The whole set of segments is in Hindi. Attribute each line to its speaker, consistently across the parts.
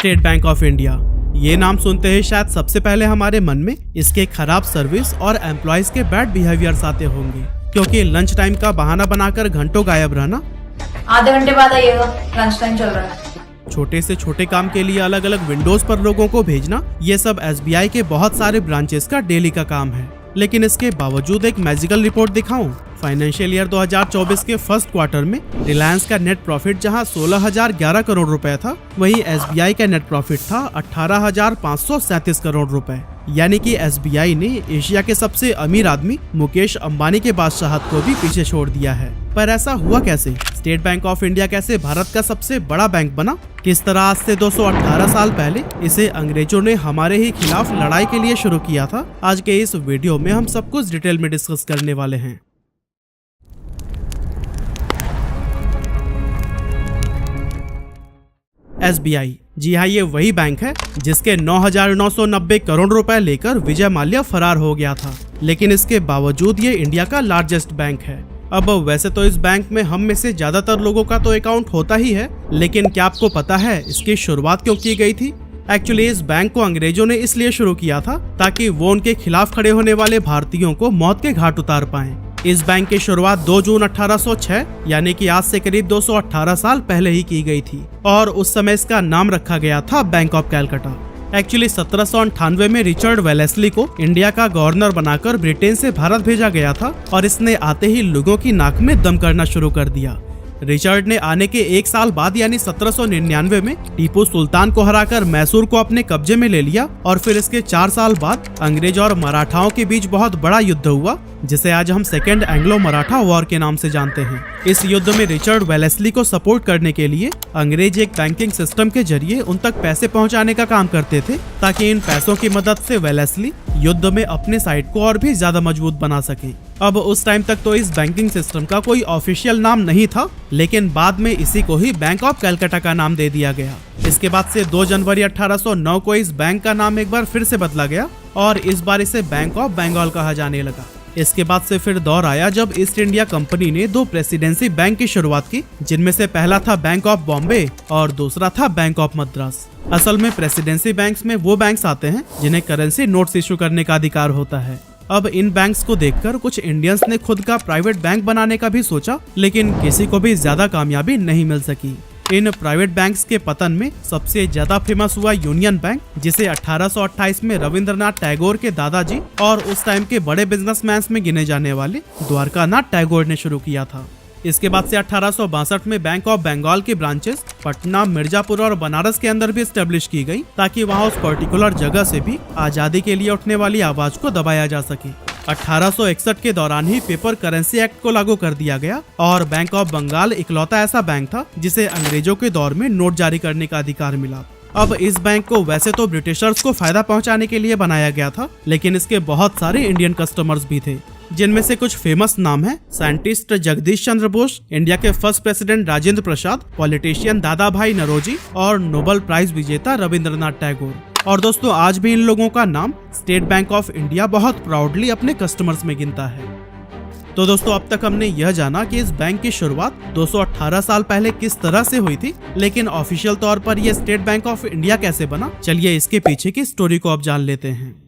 Speaker 1: State bank of India. ये नाम सुनते ही शायद सबसे पहले हमारे मन में इसके खराब सर्विस और एम्प्लॉयज के बैड बिहेवियर्स आते होंगे, क्योंकि लंच टाइम का बहाना बनाकर घंटों गायब रहना,
Speaker 2: आधे घंटे बाद आइएगा, लंच टाइम चल रहा है,
Speaker 1: छोटे से छोटे काम के लिए अलग अलग विंडोज पर लोगों को भेजना, ये सब SBI के बहुत सारे ब्रांचेस का डेली का काम है। लेकिन इसके बावजूद एक मैजिकल रिपोर्ट दिखाऊं, फाइनेंशियल ईयर 2024 के फर्स्ट क्वार्टर में रिलायंस का नेट प्रॉफिट जहां 16,011 करोड़ रुपए था, वहीं SBI का नेट प्रॉफिट था 18,537 करोड़ रुपए। यानी कि SBI ने एशिया के सबसे अमीर आदमी मुकेश अंबानी के बादशाहत को भी पीछे छोड़ दिया है। पर ऐसा हुआ कैसे? स्टेट बैंक ऑफ इंडिया कैसे भारत का सबसे बड़ा बैंक बना? किस तरह आज से 218 साल पहले इसे अंग्रेजों ने हमारे ही खिलाफ लड़ाई के लिए शुरू किया था? आज के इस वीडियो में हम सब कुछ डिटेल में डिस्कस करने वाले हैं। SBI, जी हाँ, ये वही बैंक है जिसके 9,990 करोड़ रुपए लेकर विजय माल्या फरार हो गया था, लेकिन इसके बावजूद ये इंडिया का लार्जेस्ट बैंक है। अब वैसे तो इस बैंक में हम में से ज्यादातर लोगों का तो अकाउंट होता ही है, लेकिन क्या आपको पता है इसकी शुरुआत क्यों की गई थी? एक्चुअली इस बैंक को अंग्रेजों ने इसलिए शुरू किया था ताकि वो उनके खिलाफ खड़े होने वाले भारतीयों को मौत के घाट उतार पाएं। इस बैंक की शुरुआत 2 जून 1806 यानी कि आज से करीब 218 साल पहले ही की गई थी, और उस समय इसका नाम रखा गया था बैंक ऑफ कैलकाटा। एक्चुअली 1798 में रिचर्ड वेलेस्ली को इंडिया का गवर्नर बनाकर ब्रिटेन से भारत भेजा गया था, और इसने आते ही लोगों की नाक में दम करना शुरू कर दिया। रिचर्ड ने आने के 1 साल बाद यानी 1799 में टीपू सुल्तान को हराकर मैसूर को अपने कब्जे में ले लिया, और फिर इसके 4 साल बाद अंग्रेज और मराठाओं के बीच बहुत बड़ा युद्ध हुआ, जिसे आज हम सेकेंड एंग्लो मराठा वॉर के नाम से जानते हैं। इस युद्ध में रिचर्ड वेलेस्ली को सपोर्ट करने के लिए अंग्रेज एक बैंकिंग सिस्टम के जरिए उन तक पैसे पहुंचाने का काम करते थे, ताकि इन पैसों की मदद से वेलेस्ली युद्ध में अपने साइड को और भी ज्यादा मजबूत बना सके। अब उस टाइम तक तो इस बैंकिंग सिस्टम का कोई ऑफिशियल नाम नहीं था, लेकिन बाद में इसी को ही बैंक ऑफ कैलकाटा का नाम दे दिया गया। इसके बाद से 2 जनवरी 1809 को इस बैंक का नाम एक बार फिर से बदला गया, और इस बार इसे बैंक ऑफ बंगाल कहा जाने लगा। इसके बाद से फिर दौर आया जब ईस्ट इंडिया कंपनी ने 2 प्रेसिडेंसी बैंक की शुरुआत की, जिनमें से पहला था बैंक ऑफ बॉम्बे और दूसरा था बैंक ऑफ मद्रास। असल में प्रेसिडेंसी बैंक्स में वो बैंक्स आते हैं जिन्हें करेंसी नोट्स इशू करने का अधिकार होता है। अब इन बैंक्स को देखकर कुछ इंडियंस ने खुद का प्राइवेट बैंक बनाने का भी सोचा, लेकिन किसी को भी ज्यादा कामयाबी नहीं मिल सकी। इन प्राइवेट बैंक्स के पतन में सबसे ज्यादा फेमस हुआ यूनियन बैंक, जिसे 1828 में रविंद्रनाथ टैगोर के दादाजी और उस टाइम के बड़े बिजनेसमैन में गिने जाने वाले द्वारकानाथ टैगोर ने शुरू किया था। इसके बाद से 1862 में बैंक ऑफ बंगाल की ब्रांचेस पटना, मिर्जापुर और बनारस के अंदर भी एस्टेब्लिश की गई, ताकि वहां उस पर्टिकुलर जगह से भी आजादी के लिए उठने वाली आवाज को दबाया जा सके। 1861 के दौरान ही पेपर करेंसी एक्ट को लागू कर दिया गया, और बैंक ऑफ बंगाल इकलौता ऐसा बैंक था जिसे अंग्रेजों के दौर में नोट जारी करने का अधिकार मिला। अब इस बैंक को वैसे तो ब्रिटिशर्स को फायदा पहुंचाने के लिए बनाया गया था, लेकिन इसके बहुत सारे इंडियन कस्टमर्स भी थे, जिनमें से कुछ फेमस नाम है साइंटिस्ट जगदीश चंद्र बोस, इंडिया के first president Rajendra Prasad, politician दादा भाई नरोजी और नोबेल प्राइज विजेता रविंद्रनाथ टैगोर। और दोस्तों, आज भी इन लोगों का नाम स्टेट बैंक ऑफ इंडिया बहुत प्राउडली अपने कस्टमर्स में गिनता है। तो दोस्तों, अब तक हमने यह जाना कि इस बैंक की शुरुआत 218 साल पहले किस तरह से हुई थी, लेकिन ऑफिशियल तौर पर यह स्टेट बैंक ऑफ इंडिया कैसे बना, चलिए इसके पीछे की स्टोरी को अब जान लेते हैं।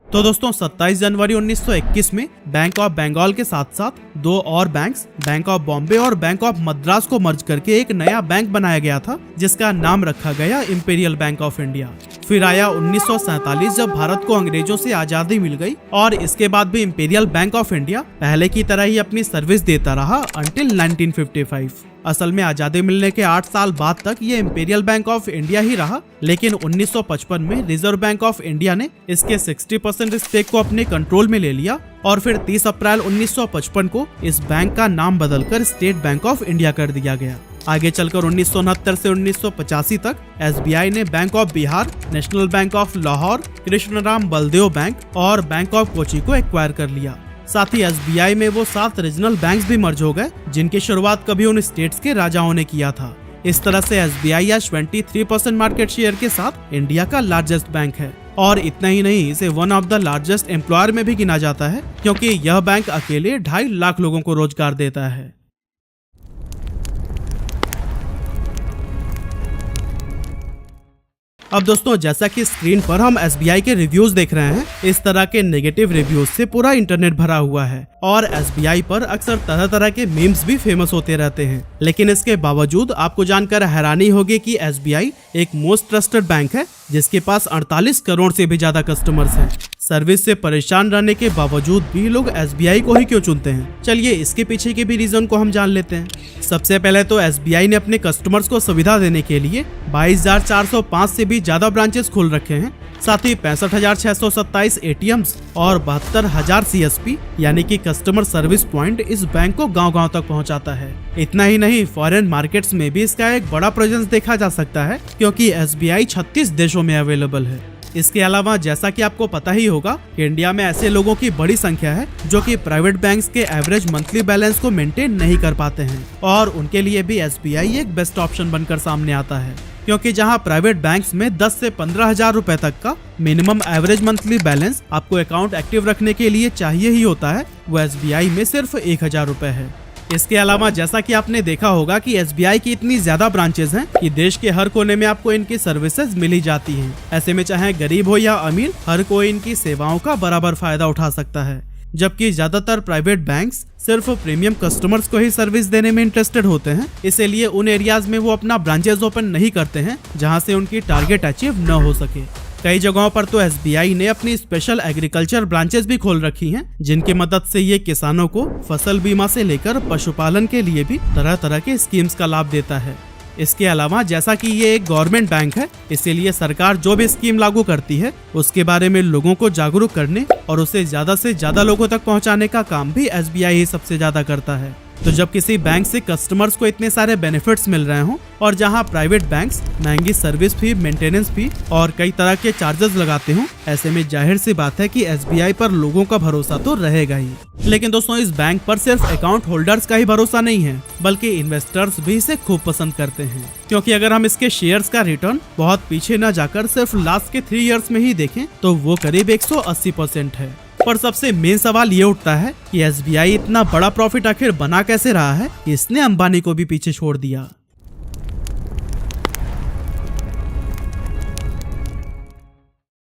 Speaker 1: तो दोस्तों, 27 जनवरी 1921 में बैंक ऑफ बंगाल के साथ साथ 2 और बैंक्स, बैंक ऑफ बॉम्बे और बैंक ऑफ मद्रास को मर्ज करके एक नया बैंक बनाया गया था, जिसका नाम रखा गया इंपीरियल बैंक ऑफ इंडिया। फिर आया 1947 जब भारत को अंग्रेजों से आजादी मिल गई, और इसके बाद भी इंपीरियल बैंक ऑफ इंडिया पहले की तरह ही अपनी सर्विस देता रहा अंटिल 1955। असल में आजादी मिलने के 8 साल बाद तक ये इंपीरियल बैंक ऑफ इंडिया ही रहा, लेकिन 1955 में रिजर्व बैंक ऑफ इंडिया ने इसके 60% स्टेक को अपने कंट्रोल में ले लिया, और फिर 30 अप्रैल 1955 को इस बैंक का नाम बदलकर स्टेट बैंक ऑफ इंडिया कर दिया गया। आगे चलकर 1969 से 1985 तक SBI ने Bank of Bihar, National Bank of Lahore, Krishnaram Baldev Bank और बैंक ऑफ कोची को एक्वायर कर लिया। साथ ही SBI में वो 7 रीजनल बैंक्स भी मर्ज हो गए, जिनकी शुरुआत कभी उन स्टेट्स के राजाओं ने किया था। इस तरह से SBI आज 23% मार्केट शेयर के साथ इंडिया का लार्जेस्ट बैंक है, और इतना ही नहीं, इसे one of the largest employer में भी गिना जाता है, क्योंकि यह बैंक अकेले 2.5 लाख लोगों को रोजगार देता है। अब दोस्तों जैसा कि स्क्रीन पर हम SBI के रिव्यूज देख रहे हैं, इस तरह के नेगेटिव रिव्यूज से पूरा इंटरनेट भरा हुआ है और SBI पर अक्सर तरह तरह के मीम्स भी फेमस होते रहते हैं। लेकिन इसके बावजूद आपको जानकर हैरानी होगी कि SBI एक मोस्ट ट्रस्टेड बैंक है जिसके पास 48 करोड़ से भी ज्यादा कस्टमर्स हैं। सर्विस से परेशान रहने के बावजूद भी लोग SBI को ही क्यों चुनते हैं? चलिए इसके पीछे के भी रीजन को हम जान लेते हैं। सबसे पहले तो SBI ने अपने कस्टमर्स को सुविधा देने के लिए 22,405 से भी ज्यादा ब्रांचेस खोल रखे हैं। साथ ही 65,627 ATMs और 72,000 CSP यानी कि कस्टमर सर्विस पॉइंट इस बैंक को गांव-गांव तक पहुंचाता है। इतना ही नहीं, फॉरेन मार्केट्स में भी इसका एक बड़ा प्रेजेंस देखा जा सकता है क्योंकि SBI 36 देशों में अवेलेबल है। इसके अलावा जैसा कि आपको पता ही होगा कि इंडिया में ऐसे लोगों की बड़ी संख्या है जो कि प्राइवेट बैंक्स के एवरेज मंथली बैलेंस को मेंटेन नहीं कर पाते हैं और उनके लिए भी SBI एक बेस्ट ऑप्शन बनकर सामने आता है, क्योंकि जहां प्राइवेट बैंक्स में 10 से 15,000 रुपए तक का मिनिमम एवरेज मंथली बैलेंस आपको अकाउंट एक्टिव रखने के लिए चाहिए ही होता है, वो SBI में सिर्फ 1,000 रुपए है। इसके अलावा जैसा कि आपने देखा होगा कि SBI की इतनी ज्यादा ब्रांचेस हैं कि देश के हर कोने में आपको इनकी सर्विसेज मिली जाती हैं। ऐसे में चाहे गरीब हो या अमीर, हर कोई इनकी सेवाओं का बराबर फायदा उठा सकता है। जबकि ज्यादातर प्राइवेट बैंक्स सिर्फ प्रीमियम कस्टमर्स को ही सर्विस देने में इंटरेस्टेड होते हैं, इसीलिए उन एरियाज में वो अपना ब्रांचेस ओपन नहीं करते हैं जहां से उनकी टारगेट अचीव न हो सके। कई जगहों पर तो SBI ने अपनी स्पेशल एग्रीकल्चर ब्रांचेस भी खोल रखी हैं, जिनकी मदद से ये किसानों को फसल बीमा से लेकर पशुपालन के लिए भी तरह तरह के स्कीम्स का लाभ देता है। इसके अलावा जैसा कि ये एक गवर्नमेंट बैंक है, इसीलिए सरकार जो भी स्कीम लागू करती है उसके बारे में लोगों को जागरूक करने और उसे ज्यादा से ज्यादा लोगों तक पहुंचाने का काम भी SBI ही सबसे ज्यादा करता है। तो जब किसी बैंक से कस्टमर्स को इतने सारे बेनिफिट्स मिल रहे हों और जहां प्राइवेट बैंक्स महंगी सर्विस फी, मेंटेनेंस फी और कई तरह के चार्जेस लगाते हों, ऐसे में जाहिर सी बात है कि SBI पर लोगों का भरोसा तो रहेगा ही। लेकिन दोस्तों इस बैंक पर सिर्फ अकाउंट होल्डर्स का ही भरोसा नहीं है, बल्कि इन्वेस्टर्स भी इसे खूब पसंद करते हैं, क्योंकि अगर हम इसके शेयर्स का रिटर्न बहुत पीछे न जाकर सिर्फ लास्ट के 3 इयर्स में ही देखें तो वो करीब 180% है। पर सबसे मेन सवाल ये उठता है कि SBI इतना बड़ा प्रॉफिट आखिर बना कैसे रहा है, इसने अंबानी को भी पीछे छोड़ दिया।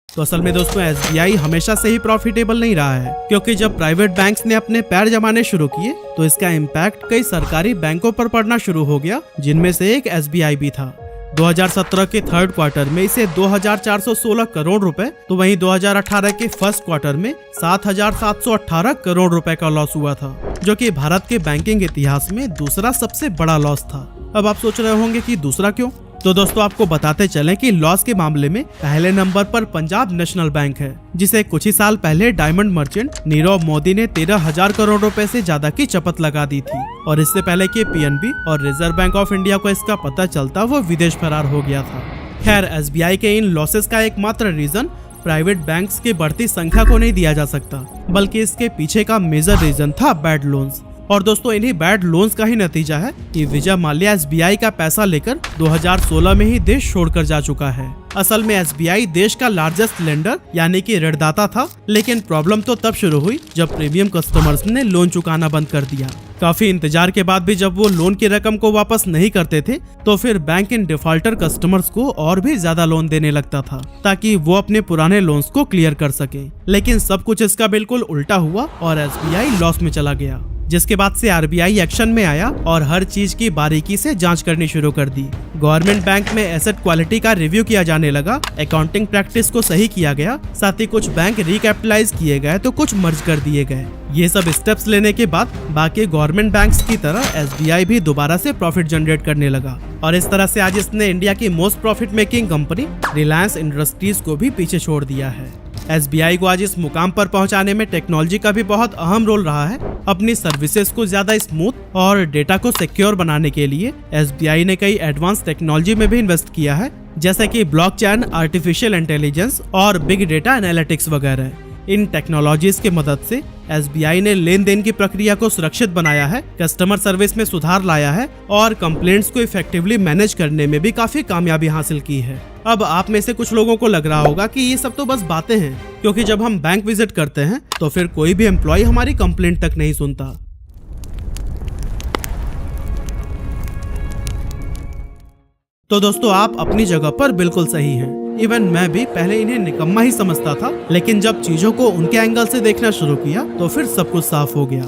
Speaker 1: तो असल में दोस्तों SBI हमेशा से ही प्रॉफिटेबल नहीं रहा है, क्योंकि जब प्राइवेट बैंक्स ने अपने पैर जमाने शुरू किए तो इसका इम्पैक्ट कई सरकारी बैंकों पर पड़ना शुरू हो गया, जिनमें से एक SBI भी था। 2017 के थर्ड क्वार्टर में इसे 2,416 करोड़ रुपए, तो वहीं 2018 के फर्स्ट क्वार्टर में 7,718 करोड़ रुपए का लॉस हुआ था, जो कि भारत के बैंकिंग इतिहास में दूसरा सबसे बड़ा लॉस था। अब आप सोच रहे होंगे कि दूसरा क्यों? तो दोस्तों आपको बताते चलें कि लॉस के मामले में पहले नंबर पर पंजाब नेशनल बैंक है, जिसे कुछ ही साल पहले डायमंड मर्चेंट नीरव मोदी ने 13,000 करोड़ रुपए से ज्यादा की चपत लगा दी थी और इससे पहले कि PNB और रिजर्व बैंक ऑफ इंडिया को इसका पता चलता वो विदेश फरार हो गया था। खैर SBI के इन लॉसेस का एकमात्र रीजन प्राइवेट बैंक्स की बढ़ती संख्या को नहीं दिया जा सकता, बल्कि इसके पीछे का मेजर रीजन था बैड लोन्स। और दोस्तों इन्हीं बैड लोन्स का ही नतीजा है कि विजय माल्या SBI का पैसा लेकर 2016 में ही देश छोड़कर जा चुका है। असल में SBI देश का लार्जेस्ट लेंडर यानी कि ऋणदाता था, लेकिन प्रॉब्लम तो तब शुरू हुई जब प्रीमियम कस्टमर्स ने लोन चुकाना बंद कर दिया। काफी इंतजार के बाद भी जब वो लोन की रकम को वापस नहीं करते थे तो फिर बैंक इन डिफॉल्टर कस्टमर्स को और भी ज्यादा लोन देने लगता था ताकि वो अपने पुराने लोन्स को क्लियर कर सके। लेकिन सब कुछ इसका बिल्कुल उल्टा हुआ और SBI लॉस में चला गया, जिसके बाद से RBI एक्शन में आया और हर चीज की बारीकी से जांच करनी शुरू कर दी। गवर्नमेंट बैंक में एसेट क्वालिटी का रिव्यू किया जाने लगा, अकाउंटिंग प्रैक्टिस को सही किया गया, साथ ही कुछ बैंक रिकैपिटलाइज किए गए तो कुछ मर्ज कर दिए गए। ये सब स्टेप्स लेने के बाद बाकी गवर्नमेंट बैंक्स की तरह SBI भी दोबारा से प्रॉफिट जनरेट करने लगा और इस तरह से आज इसने इंडिया की most profit making company Reliance industries को भी पीछे छोड़ दिया है। SBI को आज इस मुकाम पर पहुंचाने में टेक्नोलॉजी का भी बहुत अहम रोल रहा है। अपनी सर्विसेज को ज्यादा स्मूथ और डेटा को सिक्योर बनाने के लिए SBI ने कई एडवांस टेक्नोलॉजी में भी इन्वेस्ट किया है, जैसे कि ब्लॉकचेन, आर्टिफिशियल इंटेलिजेंस और बिग डेटा एनालिटिक्स वगैरह। इन टेक्नोलॉजीज की मदद से SBI ने लेन देन की प्रक्रिया को सुरक्षित बनाया है, कस्टमर सर्विस में सुधार लाया है और कंप्लेंट्स को इफेक्टिवली मैनेज करने में भी काफी कामयाबी हासिल की है। अब आप में से कुछ लोगों को लग रहा होगा कि ये सब तो बस बातें हैं, क्योंकि जब हम बैंक विजिट करते हैं तो फिर कोई भी एम्प्लॉय हमारी कंप्लेंट तक नहीं सुनता। तो दोस्तों आप अपनी जगह पर बिल्कुल सही हैं। इवन मैं भी पहले इन्हें निकम्मा ही समझता था, लेकिन जब चीजों को उनके एंगल से देखना शुरू किया तो फिर सब कुछ साफ हो गया।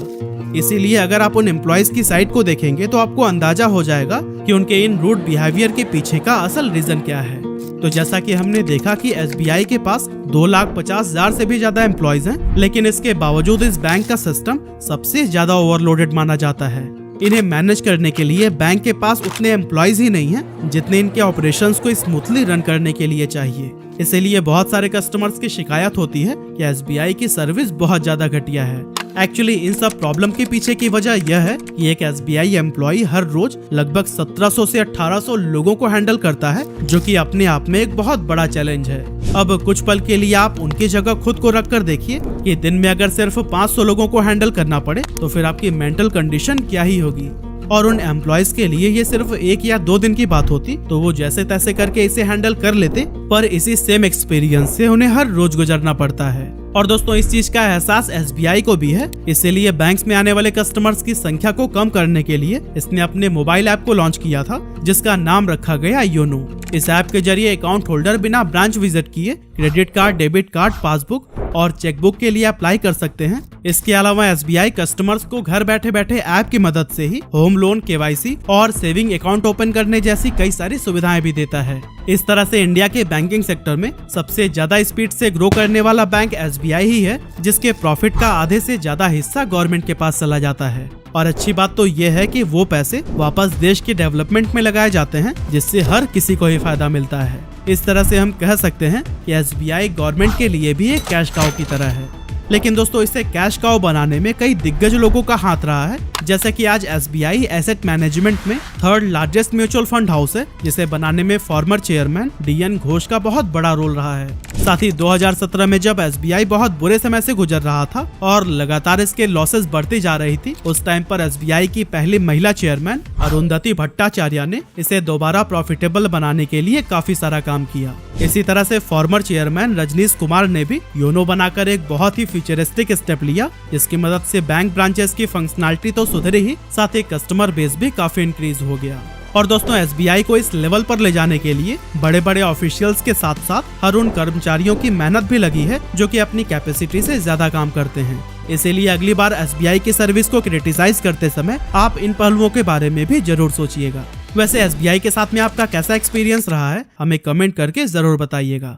Speaker 1: इसीलिए अगर आप उन एम्प्लॉयज की साइड को देखेंगे तो आपको अंदाजा हो जाएगा कि उनके इन रूड बिहेवियर के पीछे का असल रीजन क्या है। तो जैसा कि हमने देखा कि SBI के पास 2,50,000 से भी ज्यादा एम्प्लॉयज हैं, लेकिन इसके बावजूद इस बैंक का सिस्टम सबसे ज्यादा ओवरलोडेड माना जाता है। इन्हें मैनेज करने के लिए बैंक के पास उतने एम्प्लॉयज ही नहीं हैं जितने इनके ऑपरेशंस को स्मूथली रन करने के लिए चाहिए। इसीलिए बहुत सारे कस्टमर्स की शिकायत होती है कि SBI की सर्विस बहुत ज्यादा घटिया है। एक्चुअली इन सब प्रॉब्लम के पीछे की वजह यह है कि एक SBI एम्प्लॉय हर रोज लगभग 1700 से 1800 लोगों को हैंडल करता है, जो कि अपने आप में एक बहुत बड़ा चैलेंज है। अब कुछ पल के लिए आप उनकी जगह खुद को रख कर देखिए कि दिन में अगर सिर्फ 500 लोगों को हैंडल करना पड़े तो फिर आपकी मेंटल कंडीशन क्या ही होगी। और उन एम्प्लॉयज के लिए ये सिर्फ 1 या 2 दिन की बात होती तो वो जैसे तैसे करके इसे हैंडल कर लेते, पर इसी सेम एक्सपीरियंस से उन्हें हर रोज गुजरना पड़ता है। और दोस्तों इस चीज का एहसास SBI को भी है, इसीलिए बैंक्स में आने वाले कस्टमर्स की संख्या को कम करने के लिए इसने अपने मोबाइल ऐप को लॉन्च किया था, जिसका नाम रखा गया योनो। इस ऐप के जरिए अकाउंट होल्डर बिना ब्रांच विजिट किए credit card, debit card, passbook और चेकबुक के लिए अप्लाई कर सकते हैं। इसके अलावा SBI कस्टमर्स को घर बैठे बैठे ऐप की मदद से ही होम लोन, KYC और सेविंग अकाउंट ओपन करने जैसी कई सारी सुविधाएं भी देता है। इस तरह से इंडिया के बैंकिंग सेक्टर में सबसे ज्यादा स्पीड से ग्रो करने वाला बैंक SBI ही है, जिसके प्रॉफिट का आधे से ज्यादा हिस्सा गवर्नमेंट के पास चला जाता है। और अच्छी बात तो ये है कि वो पैसे वापस देश के डेवलपमेंट में लगाए जाते हैं, जिससे हर किसी को ही फायदा मिलता है। इस तरह से हम कह सकते हैं कि SBI गवर्नमेंट के लिए भी एक कैश काउ की तरह है। लेकिन दोस्तों इसे कैश काउ बनाने में कई दिग्गज लोगों का हाथ रहा है, जैसे कि आज SBI एसेट मैनेजमेंट में 3rd largest mutual fund house है, जिसे बनाने में फॉर्मर चेयरमैन DN घोष का बहुत बड़ा रोल रहा है। साथ ही 2017 में जब SBI बहुत बुरे समय से गुजर रहा था और लगातार इसके लॉसेस बढ़ती जा रही थी, उस टाइम पर SBI की पहली महिला चेयरमैन अरुंधति भट्टाचार्य ने इसे दोबारा प्रॉफिटेबल बनाने के लिए काफी सारा काम किया। इसी तरह से फॉर्मर चेयरमैन रजनीश कुमार ने भी योनो बनाकर एक बहुत ही फ्यूचरिस्टिक स्टेप लिया, जिसकी मदद से बैंक ब्रांचेस की फंक्शनैलिटी तो सुधरी ही, साथ ही कस्टमर बेस भी काफी इंक्रीज हो गया। और दोस्तों SBI को इस लेवल पर ले जाने के लिए बड़े बड़े ऑफिशियल्स के साथ साथ हर उन कर्मचारियों की मेहनत भी लगी है जो कि अपनी कैपेसिटी से ज्यादा काम करते हैं। इसीलिए अगली बार SBI की सर्विस को क्रिटिसाइज करते समय आप इन पहलुओं के बारे में भी जरूर सोचिएगा। वैसे SBI के साथ में आपका कैसा एक्सपीरियंस रहा है, हमें कमेंट करके जरूर बताइएगा।